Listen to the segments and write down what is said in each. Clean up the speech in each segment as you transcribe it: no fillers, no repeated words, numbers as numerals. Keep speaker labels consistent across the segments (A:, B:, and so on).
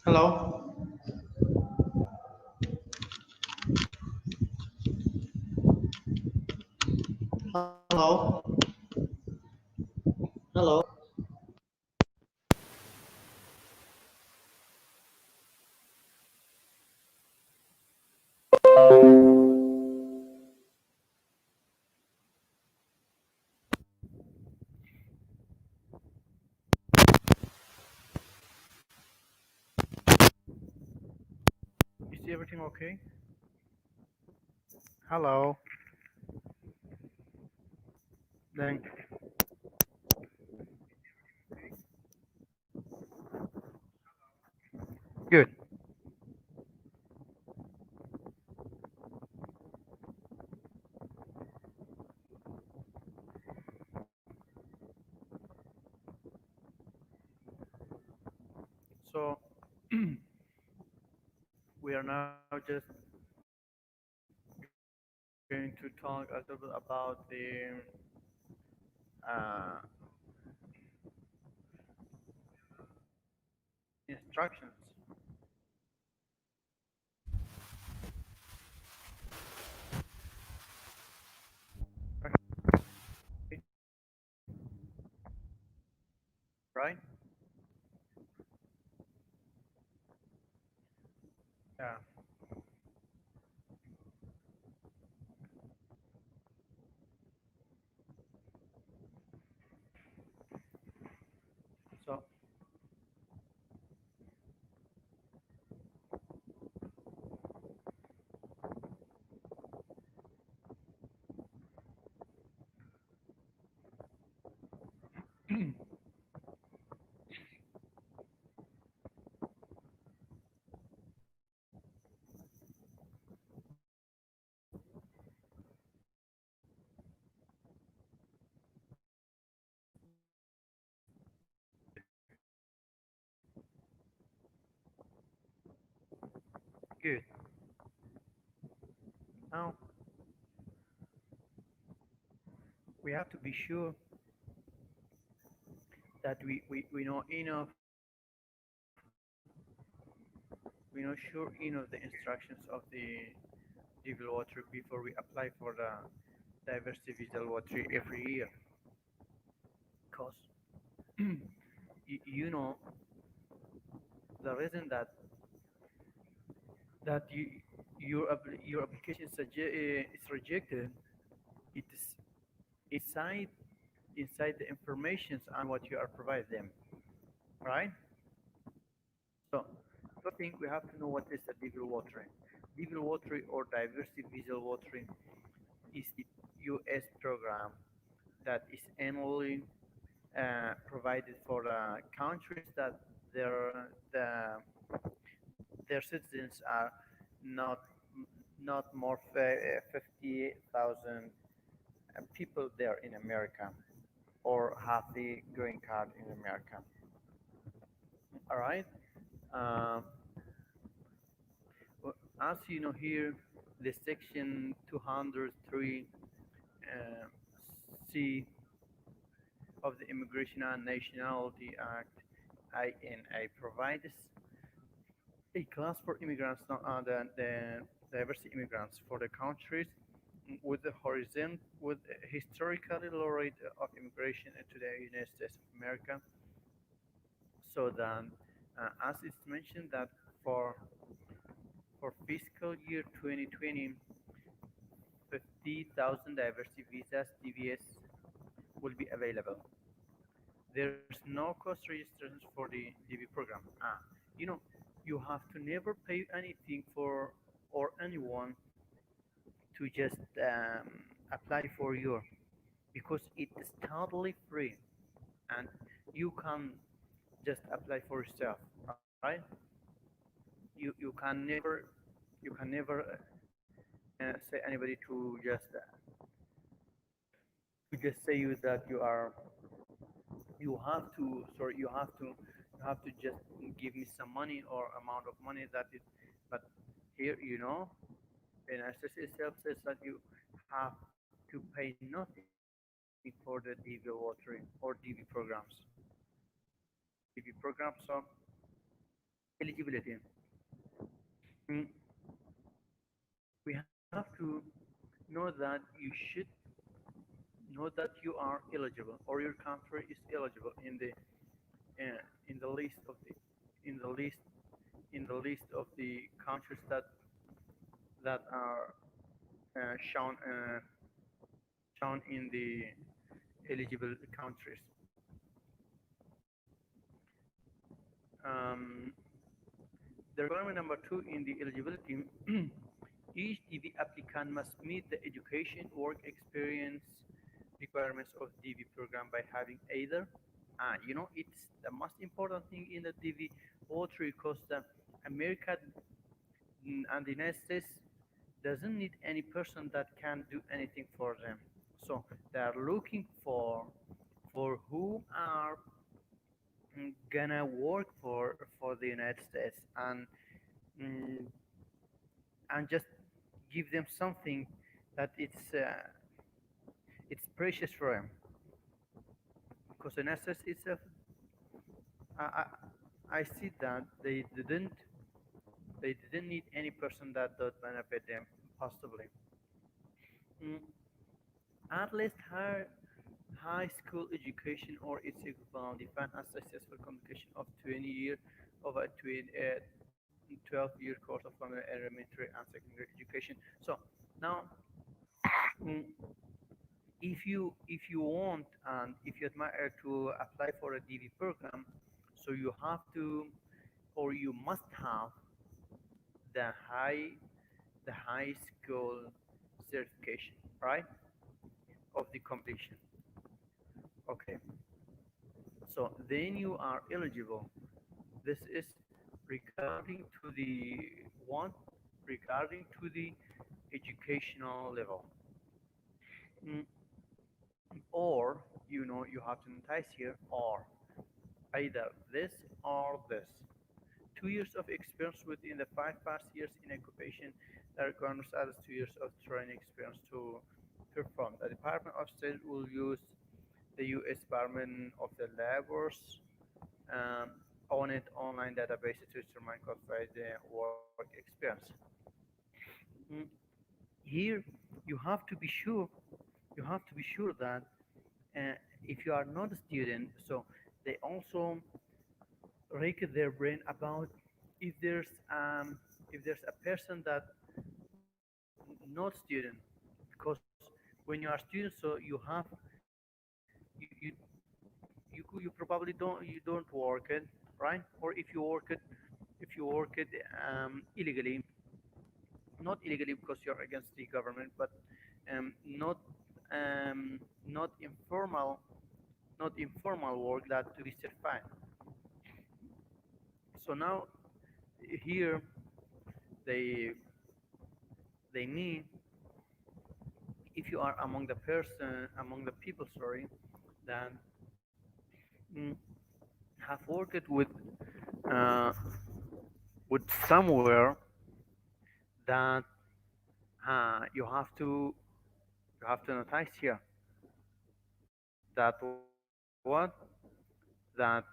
A: Hello. Hello. Hello.
B: Is everything okay? Hello. Then good. So we are now just going to talk a little bit about the uh, instructions. Okay, right? Yeah. So good. Now we have to be sure that we know enough. We know sure enough the instructions of the civil lottery before we apply for the diversity visa lottery every year. Because you know the reason that your application is rejected, it's inside the informations on what you are providing them, right? So first thing we have to know what is the legal watering. Legal watering or diversity visa watering is the U.S. program that is annually provided for the countries that the their citizens are not not more 50,000 people there in America or have the green card in America. All right. Um, as you know here, the section 203 uh, C of the Immigration and Nationality Act (INA) provides a class for immigrants, the diversity immigrants for the countries with the horizon with historically low rate of immigration into the United States of America. So then, as it's mentioned that for fiscal year 2020, 50,000 diversity visas (DVS) will be available. There's no cost registration for the DV program. You know, you have to never pay anything for or anyone to just apply for your because it is totally free and you can just apply for yourself, right? You can never say anybody to just say you that you have to just give me some money or amount of money that is but here in SSA itself says that you have to pay nothing for the DV lottery or DV programs. DV programs. So eligibility. Mm, we have to know that you should know that you are eligible or your country is eligible in the list of the in the list in the list of the countries that are shown shown in the eligible countries. Um, the requirement number two in the eligibility, each DV applicant must meet the education work experience requirements of DV program by having either, it's the most important thing in the DV lottery because the America and the United States doesn't need any person that can do anything for them. So they are looking for who are gonna work for the United States mm, and just give them something that it's precious for them because the United States itself I, I I see that they didn't need any person that would benefit them possibly. Mm, at least high school education or its equivalent defined as successful completion of 20 years of a 12-year course of elementary and secondary education. So now, mm, if you want and if you admire to apply for a DV program, so you have to or you must have the high school certification, right, of the completion. Okay, so then you are eligible. This is regarding to the one regarding to the educational level. Mm, or you have to entice here or either this or this. 2 years of experience within the 5 past years in occupation that requires at least 2 years of training experience to perform. The Department of State will use the U.S. Department of the Labor's um, on it online database to determine qualified work experience. Mm, Here, you have to be sure. You have to be sure that if you are not a student, so they also rake their brain about if there's um, if there's a person that not student because when you are student, so you you probably don't work it, right? Or if you work it illegally, not illegally because you're against the government, but not not informal work that to be certified. So now here they they mean if you are among the people, sorry, that mm, have worked uh, with somewhere that you have to notice here that what that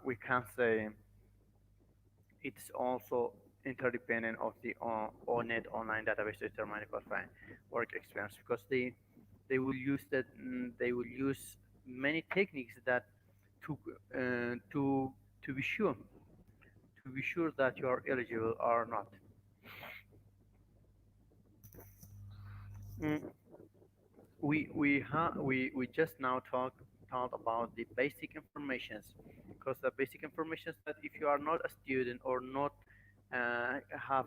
B: we can say it's also interdependent of the ONET online database to determine qualifying work experience because they will use many techniques that to uh, to to be sure that you are eligible or not. Mm, we just now talked about the basic informations because the basic informations that if you are not a student or not have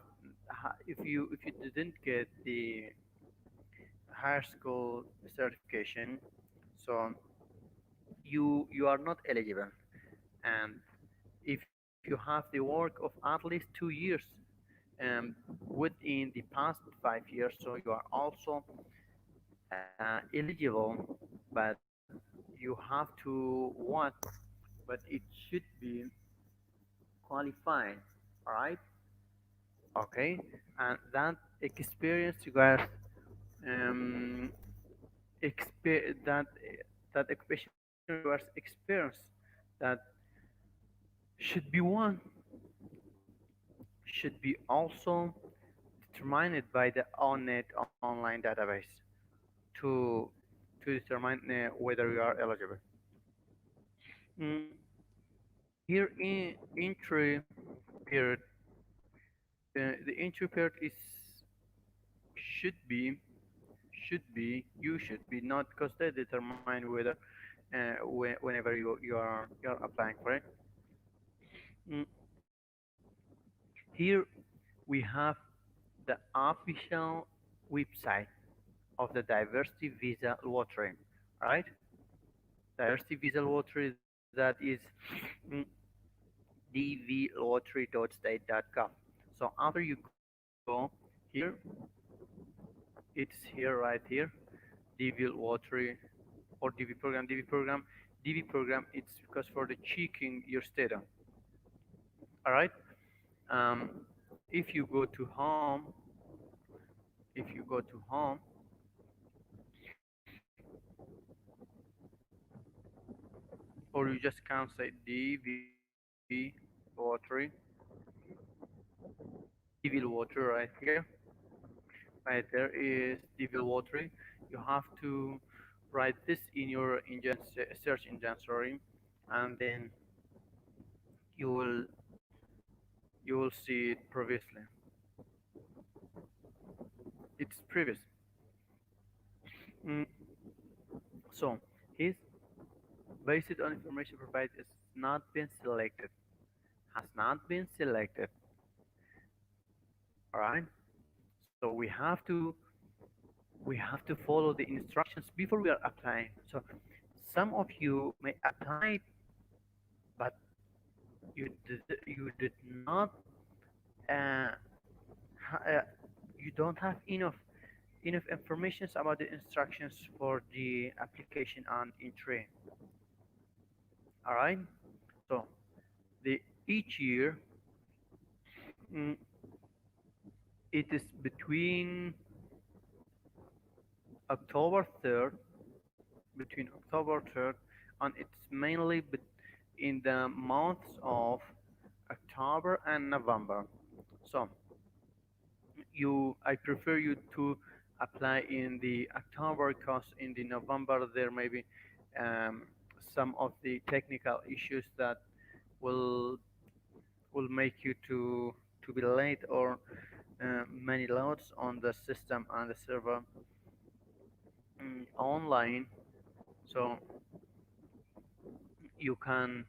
B: if you didn't get the higher school certification, so you are not eligible. And if you have the work of at least 2 years um, within the past 5 years, so you are also eligible, but you have to what? But it should be qualified, all right? Okay, and that experience requires um, that occupation requires experience that should be one should be also determined by the ONNET online database to determine whether you are eligible. Mm, Here in entry period, the entry period is should be you should be not because they determine whether whenever you are applying for it. Mm, Here we have the official website of the Diversity Visa Lottery, right? Diversity Visa Lottery, that is mm, dvlottery.state.gov. So after you go here, it's here right here, DV Lottery or DV program, DV program. It's because for the checking your status. All right. Um, if you go to home, if you go to home, or you just can say DV Lottery, DV Lottery right here. Right there is DV Lottery. You have to write this in your engine search engine, sorry, and then you will you will see it previously. It's previous. Mm, so his based on information provided is not been selected, has not been selected. All right. So we have to follow the instructions before we are applying. So some of you may apply, but you did not uh, you don't have enough information about the instructions for the application and entry. All right. So the each year, mm, it is between October 3rd, between October 3rd, and it's mainly in the months of October and November. So I prefer you to apply in the October because in the November there may be um, some of the technical issues that will make you to be late or many loads on the system and the server online. So you can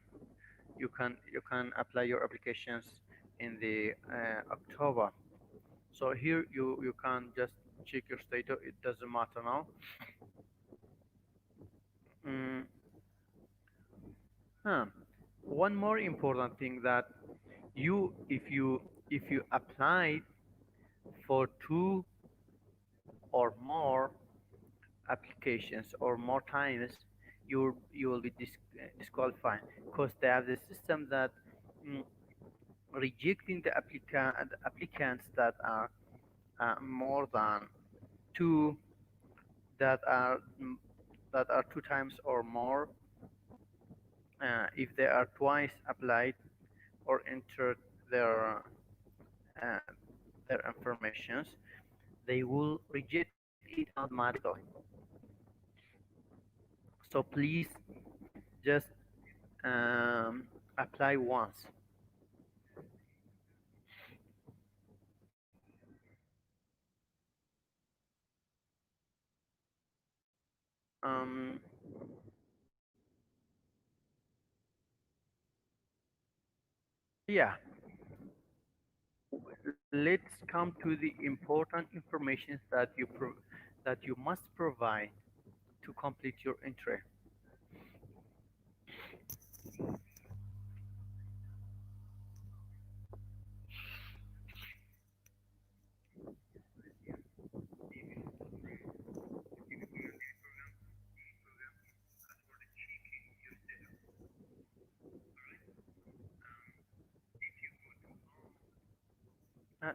B: you can apply your applications in the October. So here you can just check your status. It doesn't matter now. Mm, huh. One more important thing that if you apply for two or more applications or more times, you will be disqualified because they have the system that mm, rejecting the applicants that are more than two that are that are two times or more if they are twice applied or entered their uh, their informations, they will reject it automatically. So please just um, apply once. Um, yeah, let's come to the important information that you must provide to complete your entry.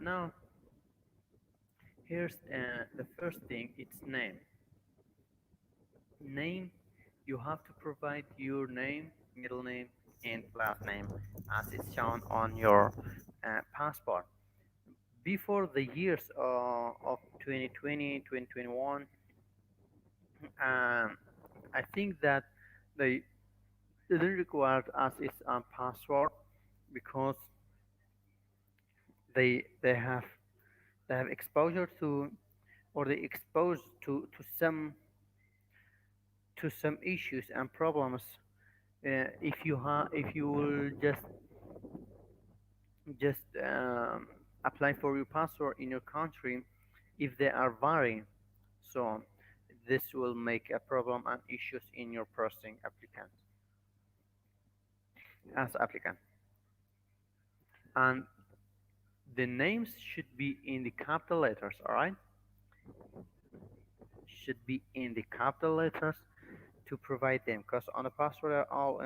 B: Now, here's the first thing. It's name. Name. You have to provide your name, middle name, and last name as it's shown on your passport. before the years of 2020, 2021, I think that they didn't require us its password because they have they have exposure to, or they exposed to some issues and problems. If you will just apply for your password in your country, if they are varying, so this will make a problem and issues in your processing applicant as applicant. And the names should be in the capital letters, all right? Should be in the capital letters to provide them, because on the password are all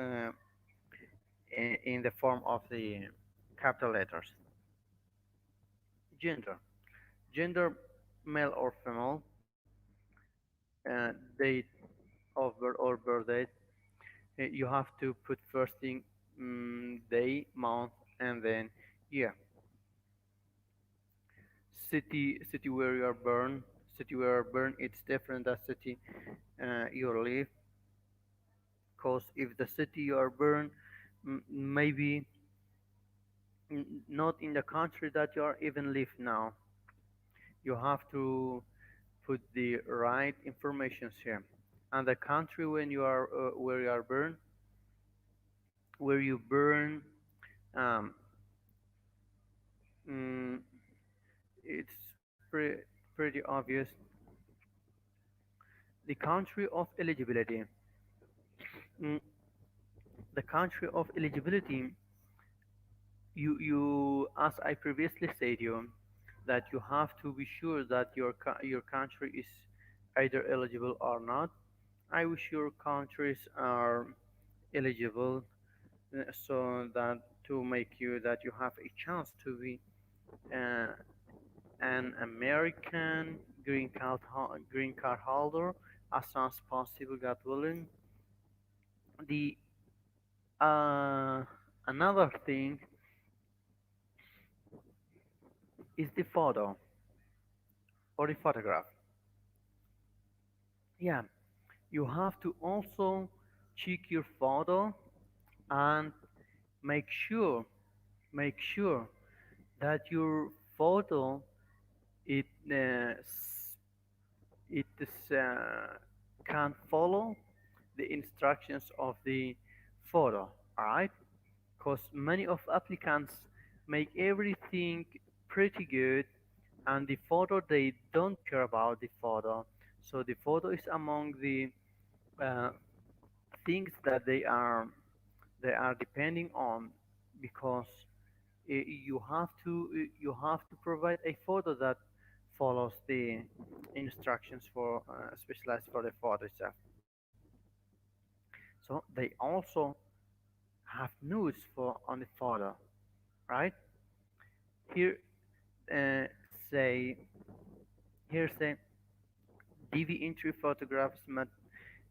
B: in the form of the capital letters. Gender, gender, male or female, date of birth or birth date. You have to put first thing, day, month, and then year. City where you are born. City where you are born, it's different than city you live. Because if the city you are born, maybe not in the country that you are even live now, you have to put the right information here. And the country when you are where you are born, where you burn, um, mm, it's pretty obvious. The country of eligibility. Mm, the country of eligibility, you as I previously said you, that you have to be sure that your country is either eligible or not. I wish your countries are eligible, so that to make you that you have a chance to be uh, an American green card holder as soon as possible, God willing. The another thing is the photo or the photograph. Yeah, you have to also check your photo and make sure make sure that your photo it it is, can follow the instructions of the photo. All right, because many of applicants make everything pretty good, and the photo they don't care about the photo. So the photo is among the uh, things that they are depending on, because you have to provide a photo that follows the instructions for specialized for the photo itself. So they also have nudes for on the photo, right? Here, uh, say here say DV entry photographs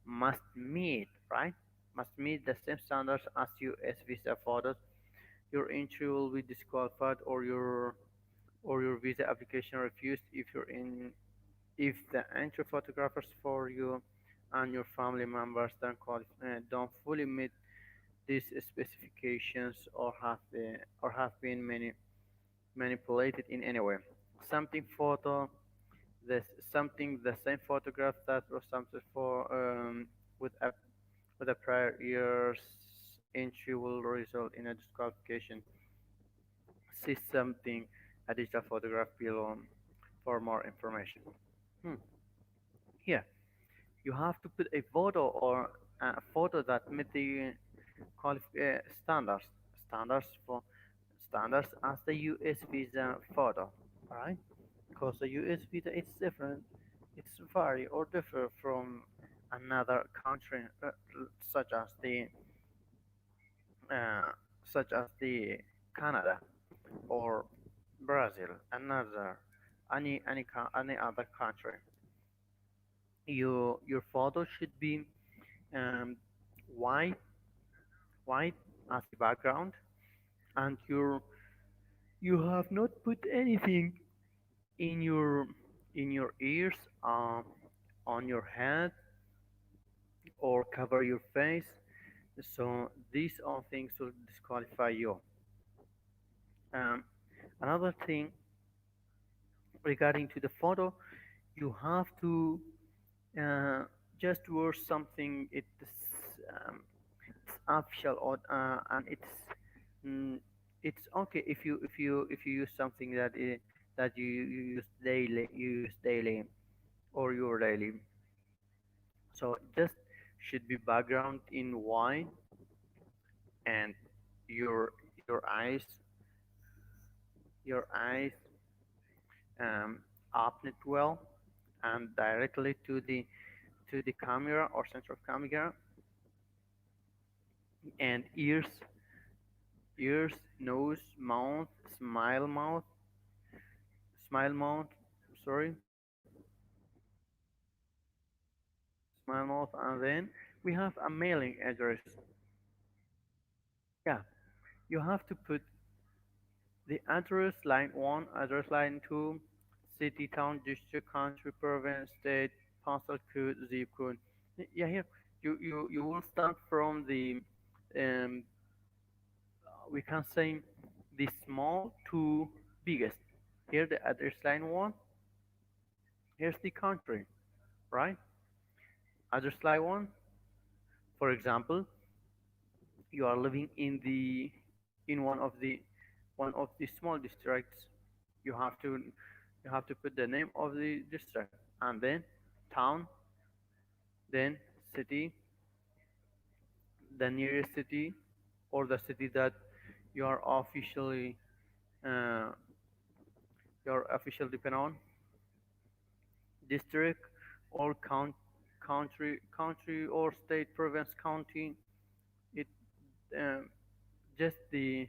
B: must meet, right? Must meet the same standards as US visa photos. Your entry will be disqualified, or your visa application refused if the entry photographers for you and your family members don't fully meet these specifications, or have been manipulated in any way. Something photo, something the same photograph that was something for with a with a prior year's entry will result in a disqualification. See something a digital photograph below for more information. Hmm. Here, you have to put a photo or a photo that meet the standards. Standards for standards as the US visa photo, right? Because the US visa is different. It's vary or differ from another country, such as the uh, such as the Canada or Brazil, any other country. Your photo should be um, white white as the background, and You have not put anything in your ears, on your head, or cover your face. So these all things will disqualify you. Um, Another thing regarding to the photo, you have to uh, just wear something. Um, it's official, or mm, it's okay if you use something that you use daily or your daily. So just should be background in white, and your your eyes your eyes um, open it well and directly to the camera or center of camera, and ears, nose, mouth, smile mouth, sorry, smile mouth, and then we have a mailing address. Yeah, you have to put the address line 1, address line 2, city, town, district, country, province, state, postal code, zip code. Yeah, here you will start from um, we can say the small to biggest. Here the address line 1, here's the country, right? Address line 1, for example, you are living in one of the small districts. You have to put the name of the district, and then town, then city, the nearest city, or the city that you are officially uh, your official depend on, district or country or state, province, county. It um, just the